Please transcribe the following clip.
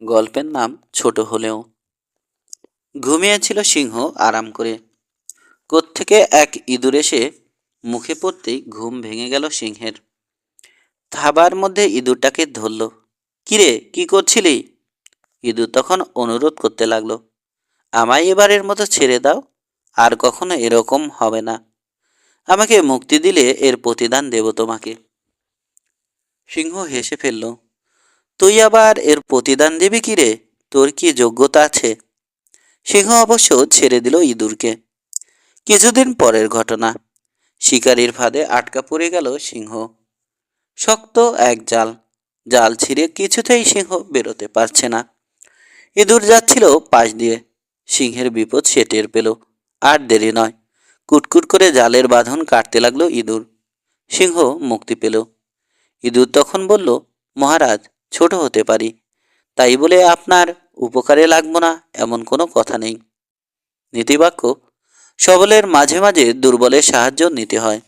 গল্পের নাম ছোট হলেও। ঘুমিয়েছিল সিংহ আরাম করে। কোত্থেকে এক ইঁদুর এসে মুখে পড়তেই ঘুম ভেঙে গেল সিংহের। থাবার মধ্যে ইঁদুরটাকে ধরল। কিরে, কি করছিলি? ইঁদুর তখন অনুরোধ করতে লাগলো, আমায় এবারের মতো ছেড়ে দাও, আর কখনো এরকম হবে না। আমাকে মুক্তি দিলে এর প্রতিদান দেব তোমাকে। সিংহ হেসে ফেলল, তুই আবার এর প্রতিদান দিবি কি রে? তোর কি যোগ্যতা আছে? সিংহ অবশ্য ছেড়ে দিল ইঁদুরকে। কিছুদিন পরের ঘটনা। শিকারির ফাঁদে আটকা পড়ে গেল সিংহ। শক্ত এক জাল। জাল ছিঁড়ে কিছুতেই সিংহ বেরোতে পারছে না। ইঁদুর যাচ্ছিল পাশ দিয়ে। সিংহের বিপদ সে টের পেল। আর দেরি নয়, কুটকুট করে জালের বাঁধন কাটতে লাগলো ইঁদুর। সিংহ মুক্তি পেল। ইঁদুর তখন বলল, মহারাজ, ছোট হতে পারি, তাই বলে আপনার উপকারে লাগবো না এমন কোনো কথা নেই। নীতিবাক্য, সবলের মাঝে মাঝে দুর্বলের সাহায্য নিতে হয়।